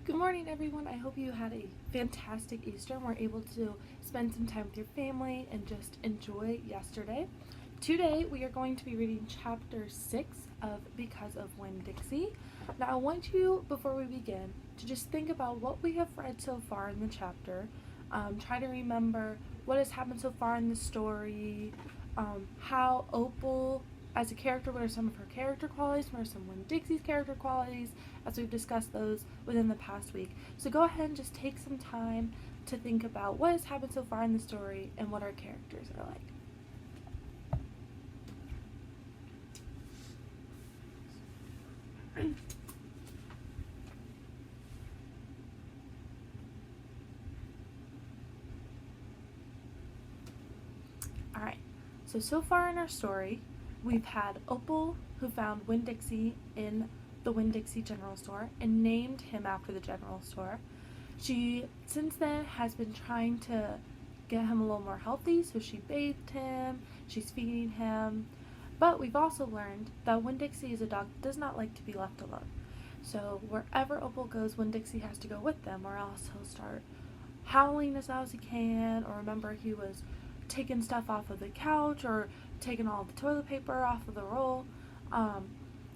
Good morning, everyone. I hope you had a fantastic Easter and were able to spend some time with your family and just enjoy yesterday. Today, we are going to be reading chapter 6 of Because of Winn, Dixie. Now, I want you, before we begin, to just think about what we have read so far in the chapter. Try to remember what has happened so far in the story, how Opal as a character, what are some of her character qualities, what are some of Dixie's character qualities, as we've discussed those within the past week. So go ahead and just take some time to think about what has happened so far in the story and what our characters are like. Alright, so far in our story, we've had Opal, who found Winn Dixie in the Winn Dixie general store and named him after the general store. She, since then, has been trying to get him a little more healthy, so she bathed him, she's feeding him. But we've also learned that Winn Dixie is a dog that does not like to be left alone. So wherever Opal goes, Winn Dixie has to go with them, or else he'll start howling as loud as he can, or remember he was taking stuff off of the couch or taking all the toilet paper off of the roll.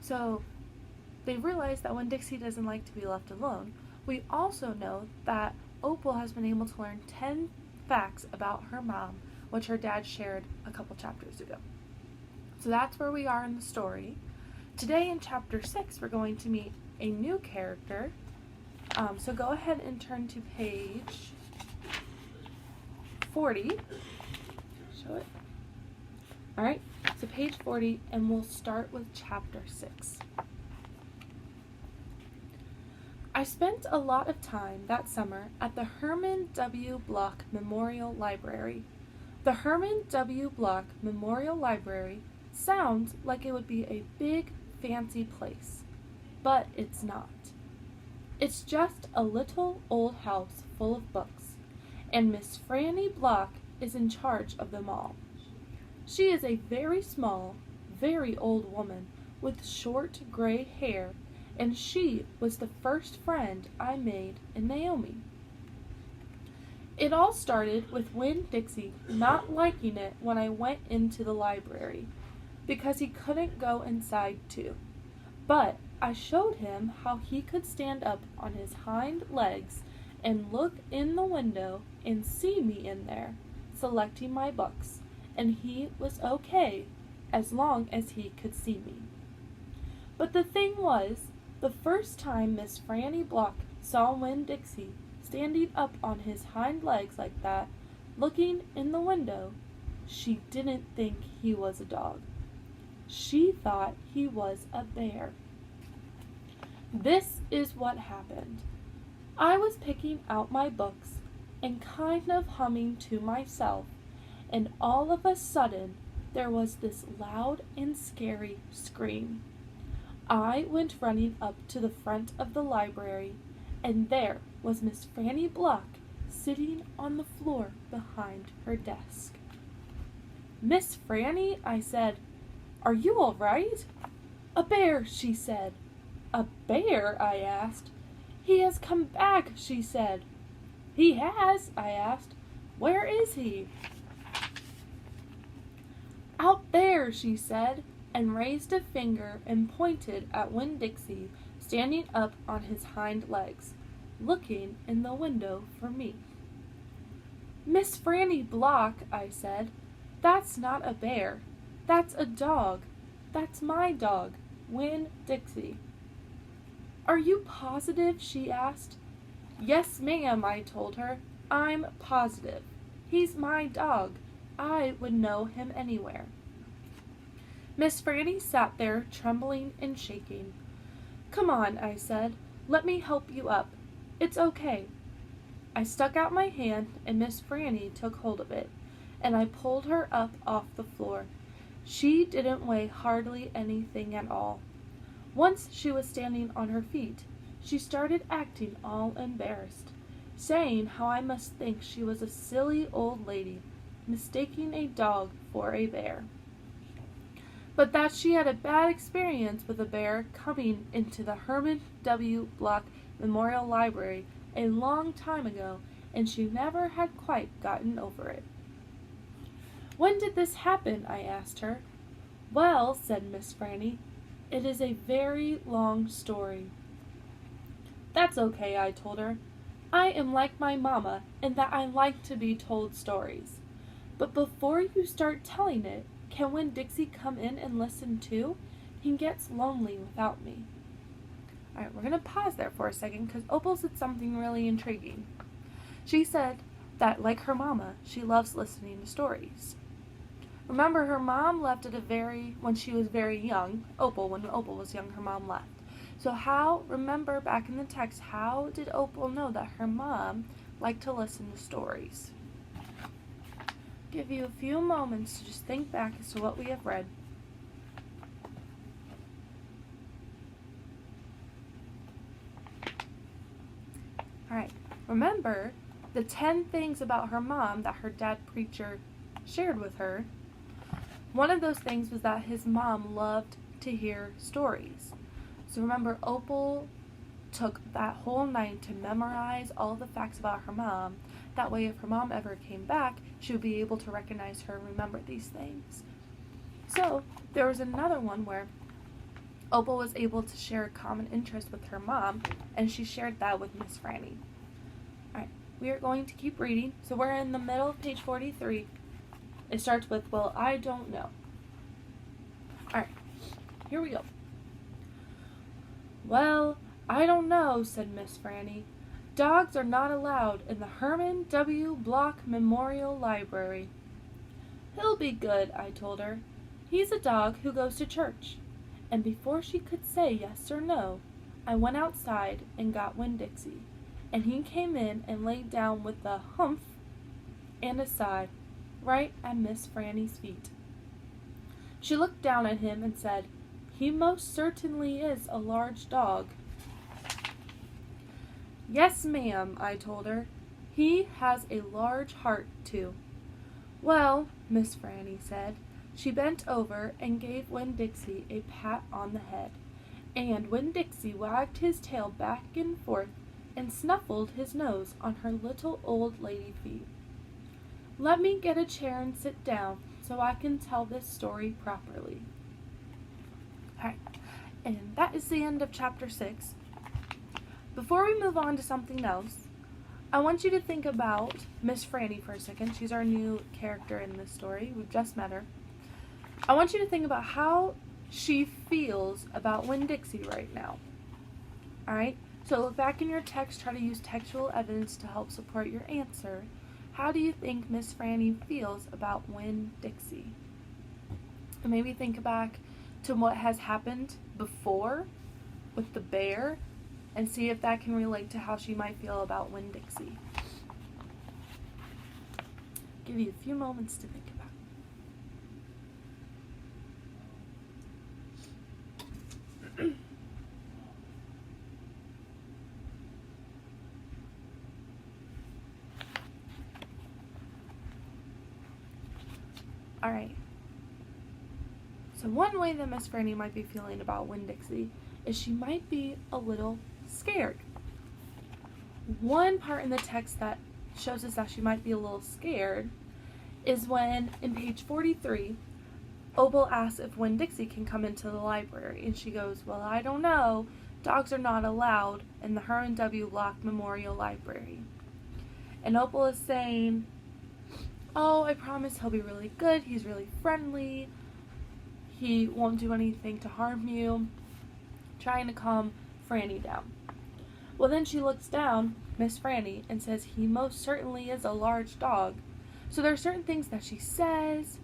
So they realize that Winn Dixie doesn't like to be left alone. We also know that Opal has been able to learn 10 facts about her mom, which her dad shared a couple chapters ago. So that's where we are in the story. Today in chapter 6, we're going to meet a new character. So go ahead and turn to page 40. Show it. Alright, so page 40, and we'll start with chapter 6. I spent a lot of time that summer at the Herman W. Block Memorial Library. The Herman W. Block Memorial Library sounds like it would be a big, fancy place, but it's not. It's just a little old house full of books, and Miss Franny Block is in charge of them all. She is a very small, very old woman with short gray hair, and she was the first friend I made in Naomi. It all started with Winn Dixie not liking it when I went into the library, because he couldn't go inside too. But I showed him how he could stand up on his hind legs and look in the window and see me in there, selecting my books, and he was okay as long as he could see me. But the thing was, the first time Miss Franny Block saw Winn Dixie standing up on his hind legs like that, looking in the window, she didn't think he was a dog. She thought he was a bear. This is what happened. I was picking out my books and kind of humming to myself, and all of a sudden there was this loud and scary scream. I went running up to the front of the library, and there was Miss Franny Block sitting on the floor behind her desk. "Miss Franny," I said, "are you all right?" "A bear," she said. "A bear?" I asked. "He has come back," she said. "He has?" I asked. "Where is he?" "Out there," she said, and raised a finger and pointed at Winn Dixie standing up on his hind legs, looking in the window for me. "Miss Franny Block," I said, "that's not a bear. That's a dog. That's my dog, Winn Dixie." "Are you positive?" she asked. "Yes, ma'am," I told her. "I'm positive. He's my dog. I would know him anywhere." Miss Franny sat there, trembling and shaking. "Come on," I said. "Let me help you up. It's okay." I stuck out my hand, and Miss Franny took hold of it, and I pulled her up off the floor. She didn't weigh hardly anything at all. Once she was standing on her feet, she started acting all embarrassed, saying how I must think she was a silly old lady, mistaking a dog for a bear. but that she had a bad experience with a bear coming into the Herman W. Block Memorial Library a long time ago, and she never had quite gotten over it. "When did this happen?" I asked her. "Well," said Miss Franny, "it is a very long story." "That's okay," I told her. "I am like my mama in that I like to be told stories. But before you start telling it, can Winn-Dixie come in and listen too? He gets lonely without me." Alright, we're going to pause there for a second because Opal said something really intriguing. She said that, like her mama, she loves listening to stories. Remember, her mom left when she was very young. When Opal was young, her mom left. So remember back in the text, how did Opal know that her mom liked to listen to stories? Give you a few moments to just think back as to what we have read. Alright, remember the 10 things about her mom that her dad preacher shared with her. One of those things was that his mom loved to hear stories. So remember, Opal took that whole night to memorize all the facts about her mom. That way, if her mom ever came back, she would be able to recognize her and remember these things. So there was another one where Opal was able to share a common interest with her mom, and she shared that with Miss Franny. Alright, we are going to keep reading. So we're in the middle of page 43. It starts with, "Well, I don't know." Alright, here we go. "Well, I don't know," said Miss Franny. "Dogs are not allowed in the Herman W. Block Memorial Library." "He'll be good," I told her. "He's a dog who goes to church." And before she could say yes or no, I went outside and got Winn-Dixie, and he came in and laid down with a humph and a sigh right at Miss Franny's feet. She looked down at him and said, "He most certainly is a large dog." "Yes, ma'am," I told her. "He has a large heart, too." "Well," Miss Franny said. She bent over and gave Winn-Dixie a pat on the head, and Winn-Dixie wagged his tail back and forth and snuffled his nose on her little old lady feet. "Let me get a chair and sit down so I can tell this story properly." Alright, and that is the end of chapter 6. Before we move on to something else, I want you to think about Miss Franny for a second. She's our new character in this story. We've just met her. I want you to think about how she feels about Winn-Dixie right now. Alright, so look back in your text, try to use textual evidence to help support your answer. How do you think Miss Franny feels about Winn-Dixie? And maybe think back to what has happened before with the bear and see if that can relate to how she might feel about Winn-Dixie. Give you a few moments to think about it. Alright. So one way that Miss Franny might be feeling about Winn-Dixie is she might be a little scared. One part in the text that shows us that she might be a little scared is when, in page 43, Opal asks if Winn-Dixie can come into the library, and she goes, "Well, I don't know. Dogs are not allowed in the Herman W. Block Memorial Library." And Opal is saying, "Oh, I promise he'll be really good. He's really friendly. He won't do anything to harm you," trying to calm Franny down. Well, then she looks down, Miss Franny, and says, "He most certainly is a large dog." So there are certain things that she says,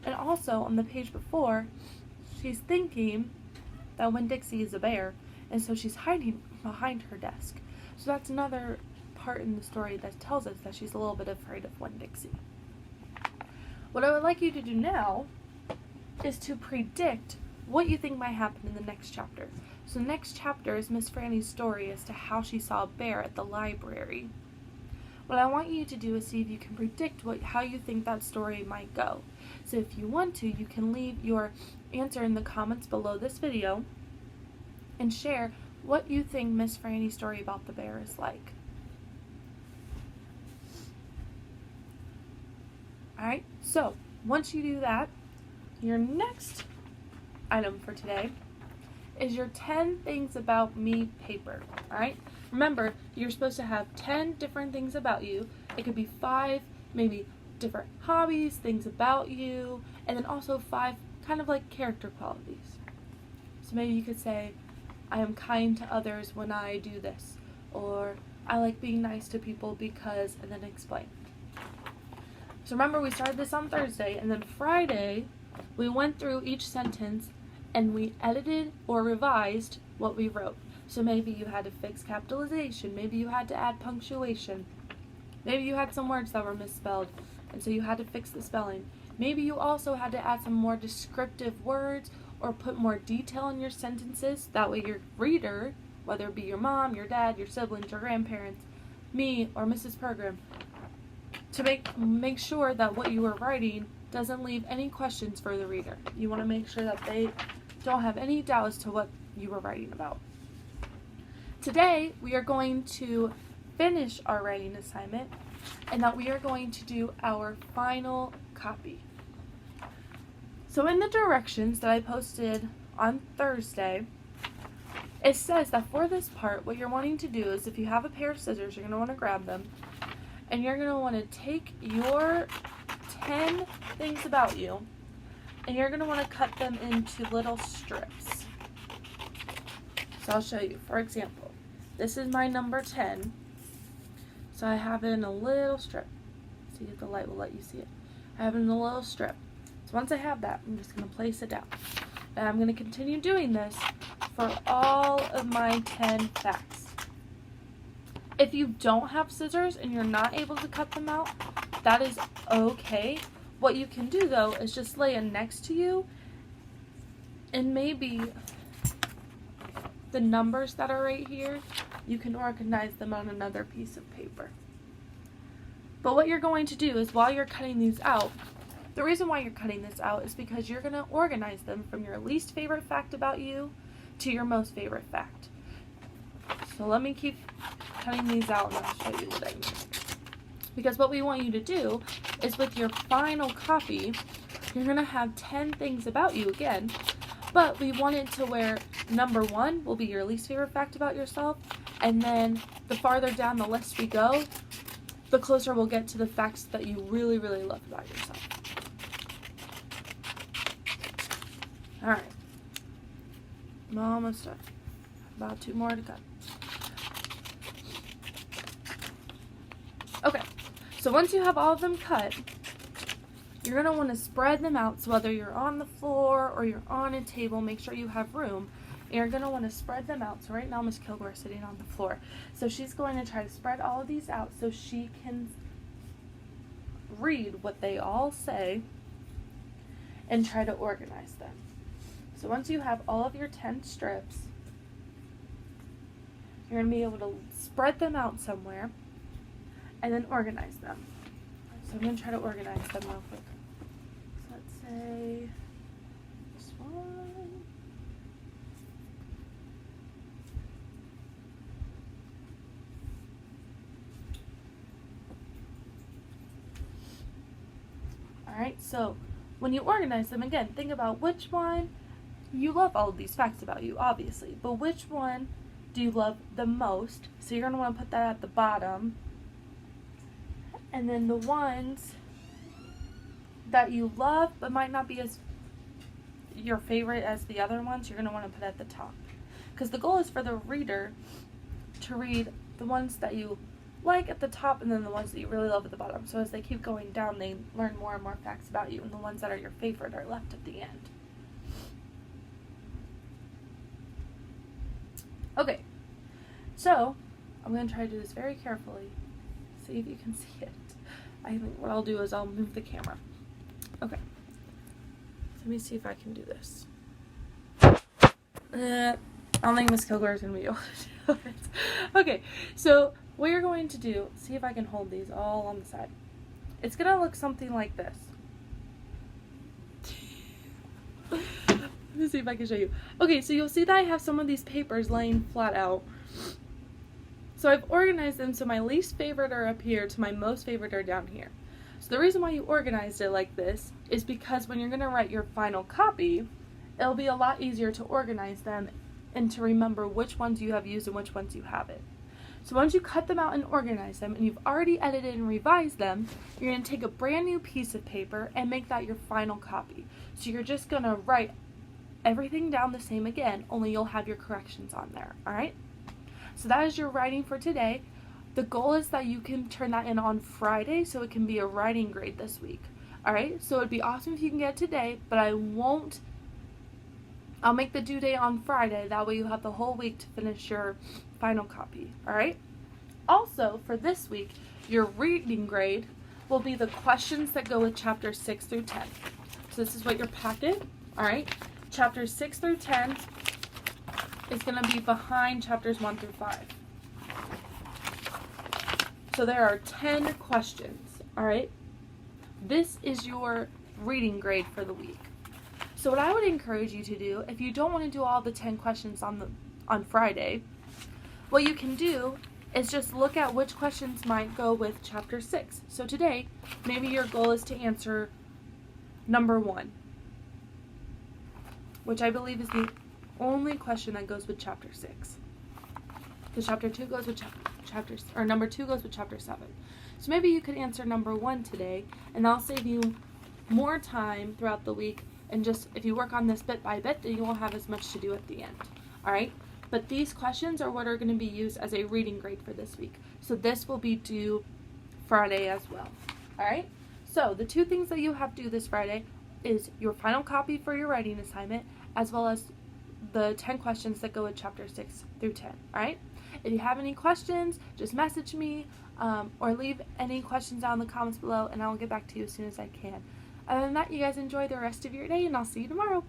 and also on the page before, she's thinking that Winn-Dixie is a bear, and so she's hiding behind her desk. So that's another part in the story that tells us that she's a little bit afraid of Winn-Dixie. What I would like you to do now is to predict what you think might happen in the next chapter. So the next chapter is Miss Franny's story as to how she saw a bear at the library. what I want you to do is see if you can predict how you think that story might go. So if you want to, you can leave your answer in the comments below this video and share what you think Miss Franny's story about the bear is like. Alright, so once you do that, your next item for today is your 10 things about me paper. Alright, remember, you're supposed to have 10 different things about you. It could be 5, maybe different hobbies, things about you, and then also 5 kind of like character qualities. So maybe you could say, I am kind to others when I do this, or I like being nice to people because, and then explain. So remember, we started this on Thursday, and then Friday we went through each sentence and we edited or revised what we wrote. So maybe you had to fix capitalization, maybe you had to add punctuation, maybe you had some words that were misspelled, and so you had to fix the spelling. Maybe you also had to add some more descriptive words or put more detail in your sentences. That way your reader, whether it be your mom, your dad, your siblings, your grandparents, me, or Mrs. Pergram, to make sure that what you are writing doesn't leave any questions for the reader. You want to make sure that they don't have any doubt as to what you were writing about. Today, we are going to finish our writing assignment, and that we are going to do our final copy. So in the directions that I posted on Thursday, it says that for this part, what you're wanting to do is, if you have a pair of scissors, you're going to want to grab them, and you're going to want to take your 10 things about you, and you're going to want to cut them into little strips. So I'll show you. For example, this is my number 10. So I have it in a little strip. See if the light will let you see it. I have it in a little strip. So once I have that, I'm just going to place it down. And I'm going to continue doing this for all of my 10 facts. If you don't have scissors and you're not able to cut them out, that is okay. What you can do though is just lay it next to you, and maybe the numbers that are right here, you can organize them on another piece of paper. But what you're going to do is, while you're cutting these out, the reason why you're cutting this out is because you're going to organize them from your least favorite fact about you to your most favorite fact. So let me keep cutting these out and I'll show you what I mean. Because what we want you to do is, with your final copy, you're going to have 10 things about you again, but we want it to where number 1 will be your least favorite fact about yourself, and then the farther down the list we go, the closer we'll get to the facts that you really, really love about yourself. Alright. I'm almost done. About 2 more to cut. Okay, so once you have all of them cut, you're going to want to spread them out. So whether you're on the floor or you're on a table, make sure you have room. And you're going to want to spread them out. So right now Miss Kilgore is sitting on the floor. So she's going to try to spread all of these out so she can read what they all say and try to organize them. So once you have all of your 10 strips, you're going to be able to spread them out somewhere and then organize them. So I'm going to try to organize them real quick. So let's say this one. Alright, so when you organize them, again, think about which one. You love all of these facts about you, obviously, but which one do you love the most? So you're going to want to put that at the bottom. And then the ones that you love but might not be as your favorite as the other ones, you're going to want to put at the top. Because the goal is for the reader to read the ones that you like at the top and then the ones that you really love at the bottom. So as they keep going down, they learn more and more facts about you, and the ones that are your favorite are left at the end. Okay, so I'm going to try to do this very carefully. See if you can see it. I think what I'll do is I'll move the camera. Okay. Let me see if I can do this. I don't think Miss Kilgore is going to be able to do it. Okay, so what you're going to do, see if I can hold these all on the side. It's going to look something like this. Let me see if I can show you. Okay, so you'll see that I have some of these papers laying flat out. So I've organized them so my least favorite are up here to my most favorite are down here. So the reason why you organized it like this is because when you're going to write your final copy, it'll be a lot easier to organize them and to remember which ones you have used and which ones you haven't. So once you cut them out and organize them, and you've already edited and revised them, you're going to take a brand new piece of paper and make that your final copy. So you're just going to write everything down the same again, only you'll have your corrections on there, alright? So that is your writing for today. The goal is that you can turn that in on Friday so it can be a writing grade this week. Alright, so it'd be awesome if you can get it today, but I'll make the due date on Friday. That way you have the whole week to finish your final copy. Alright? Also, for this week, your reading grade will be the questions that go with chapters 6 through 10. So this is what your packet, alright? Chapters 6 through 10 is going to be behind chapters 1 through 5. So there are 10 questions, alright? This is your reading grade for the week. So what I would encourage you to do, if you don't want to do all the 10 questions on Friday, what you can do is just look at which questions might go with chapter 6. So today, maybe your goal is to answer number 1, which I believe is the only question that goes with chapter 6. Because chapter 2 goes with number 2 goes with chapter 7. So maybe you could answer number 1 today, and that'll save you more time throughout the week. And just, if you work on this bit by bit, then you won't have as much to do at the end. Alright? But these questions are what are going to be used as a reading grade for this week. So this will be due Friday as well. Alright? So the 2 things that you have to do this Friday is your final copy for your writing assignment, as well as the 10 questions that go with chapter 6 through 10. Alright? If you have any questions, just message me or leave any questions down in the comments below, and I will get back to you as soon as I can. Other than that, you guys enjoy the rest of your day, and I'll see you tomorrow.